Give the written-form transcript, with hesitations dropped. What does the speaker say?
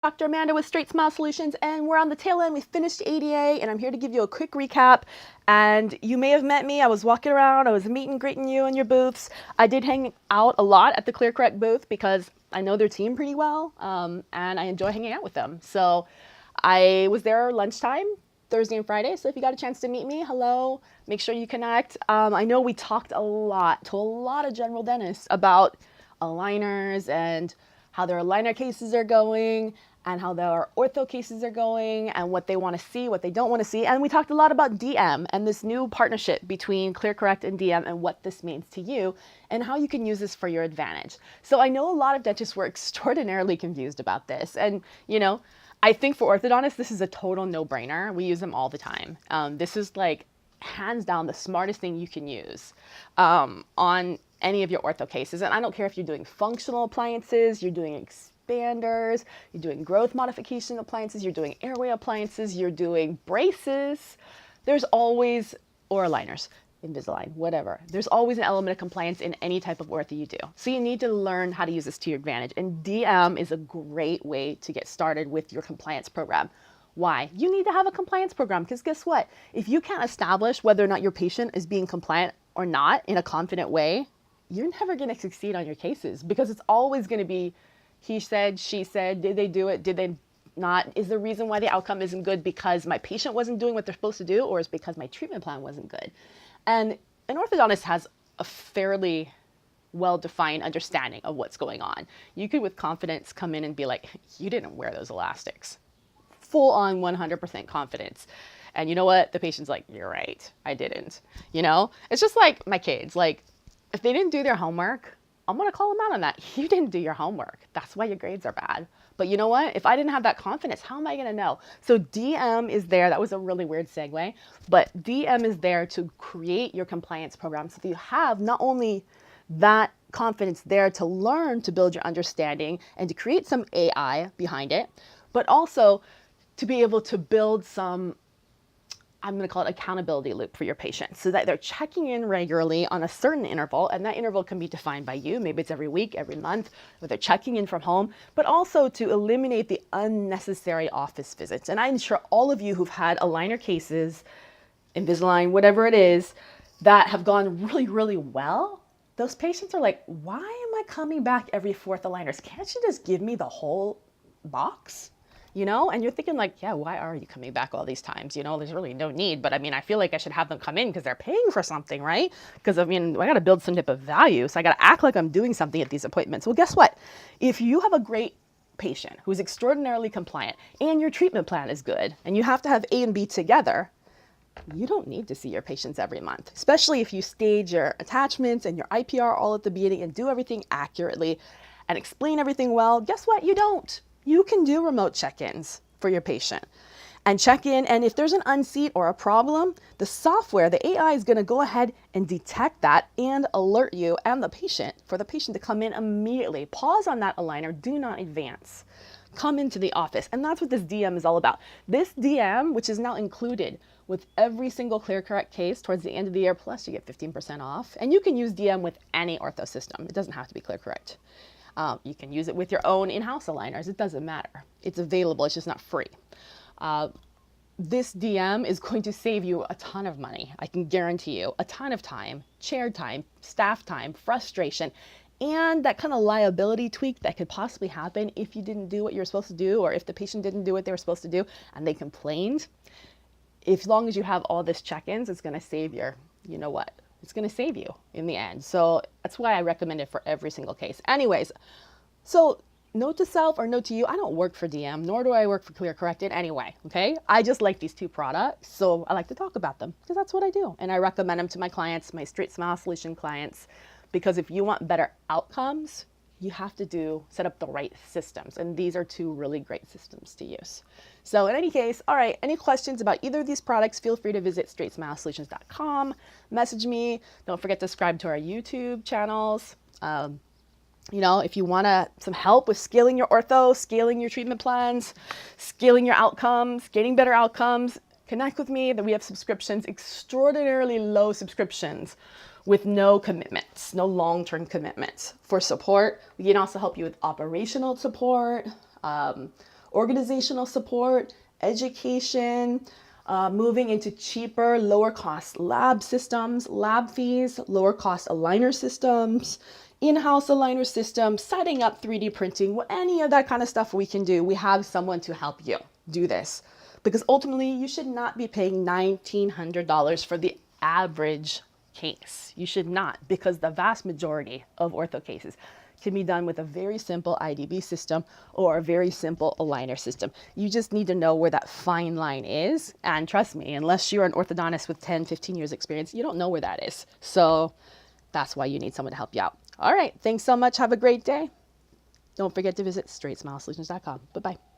Dr. Amanda with StraightSmile Solutions, and we're on the tail end. We finished ADA, and I'm here to give you a quick recap. And you may have met me. I was walking around. I was meeting, greeting you in your booths. I did hang out a lot at the ClearCorrect booth because I know their team pretty well, and I enjoy hanging out with them. So I was there lunchtime, Thursday and Friday. So if you got a chance to meet me, hello. Make sure you connect. I know we talked a lot to a lot of general dentists about aligners and how their aligner cases are going, and how their ortho cases are going, and what they want to see, what they don't want to see. And we talked a lot about DM and this new partnership between ClearCorrect and DM and what this means to you and how you can use this for your advantage. So I know a lot of dentists were extraordinarily confused about this. And, you know, I think for orthodontists, this is a total no-brainer. We use them all the time. This is like hands down the smartest thing you can use on any of your ortho cases. And I don't care if you're doing functional appliances, you're doing expanders, you're doing growth modification appliances, you're doing airway appliances, you're doing braces. There's always, or aligners, Invisalign, whatever. There's always an element of compliance in any type of ortho you do. So you need to learn how to use this to your advantage. And DM is a great way to get started with your compliance program. Why? You need to have a compliance program, because guess what? If you can't establish whether or not your patient is being compliant or not in a confident way, you're never going to succeed on your cases, because it's always going to be he said, she said, did they do it, did they not? Is the reason why the outcome isn't good because my patient wasn't doing what they're supposed to do, or is because my treatment plan wasn't good? And an orthodontist has a fairly well-defined understanding of what's going on. You could with confidence come in and be like, you didn't wear those elastics. Full on 100% confidence. And you know what? The patient's like, you're right, I didn't. You know, it's just like my kids, like if they didn't do their homework, I'm going to call them out on that. You didn't do your homework. That's why your grades are bad. But you know what? If I didn't have that confidence, how am I going to know? So DM is there. That was a really weird segue, but DM is there to create your compliance program so that you have not only that confidence there to learn to build your understanding and to create some AI behind it, but also to be able to build some, I'm going to call it accountability loop for your patients, so that they're checking in regularly on a certain interval, and that interval can be defined by you. Maybe it's every week, every month, or they're checking in from home, but also to eliminate the unnecessary office visits. And I'm sure all of you who've had aligner cases, Invisalign, whatever it is, that have gone really, really well, those patients are like, why am I coming back every fourth aligners? Can't you just give me the whole box? You know, and you're thinking like, yeah, why are you coming back all these times? You know, there's really no need, but I mean, I feel like I should have them come in because they're paying for something, right? Because I mean, I got to build some type of value. So I got to act like I'm doing something at these appointments. Well, guess what? If you have a great patient who's extraordinarily compliant and your treatment plan is good and you have to have A and B together, you don't need to see your patients every month, especially if you stage your attachments and your IPR all at the beginning and do everything accurately and explain everything well. Guess what? You don't. You can do remote check-ins for your patient and check in. And if there's an unseat or a problem, the software, the AI is going to go ahead and detect that and alert you and the patient for the patient to come in immediately. Pause on that aligner. Do not advance. Come into the office. And that's what this DM is all about. This DM, which is now included with every single ClearCorrect case towards the end of the year, plus you get 15% off. And you can use DM with any ortho system. It doesn't have to be ClearCorrect. You can use it with your own in-house aligners. It doesn't matter. It's available. It's just not free. This DM is going to save you a ton of money. I can guarantee you a ton of time, chair time, staff time, frustration, and that kind of liability tweak that could possibly happen if you didn't do what you're supposed to do, or if the patient didn't do what they were supposed to do and they complained. As long as you have all this check-ins, it's going to save your, you know what? It's going to save you in the end. So that's why I recommend it for every single case. Anyways, so note to self or note to you, I don't work for DM, nor do I work for ClearCorrect in any way, okay? I just like these two products, so I like to talk about them because that's what I do. And I recommend them to my clients, my StraightSmile Solution clients, because if you want better outcomes, you have to set up the right systems. And these are two really great systems to use. So in any case, all right, any questions about either of these products, feel free to visit StraightSmileSolutions.com, message me. Don't forget to subscribe to our YouTube channels. You know, if you want some help with scaling your ortho, scaling your treatment plans, scaling your outcomes, getting better outcomes, connect with me. That we have subscriptions, extraordinarily low subscriptions with no commitments, no long-term commitments for support. We can also help you with operational support, organizational support, education, moving into cheaper, lower cost lab systems, lab fees, lower cost aligner systems, in-house aligner systems, setting up 3D printing, any of that kind of stuff we can do. We have someone to help you do this, because ultimately you should not be paying $1,900 for the average case. You should not, because the vast majority of ortho cases can be done with a very simple IDB system or a very simple aligner system. You just need to know where that fine line is. And trust me, unless you're an orthodontist with 10, 15 years experience, you don't know where that is. So that's why you need someone to help you out. All right. Thanks so much. Have a great day. Don't forget to visit StraightSmileSolutions.com. Bye-bye.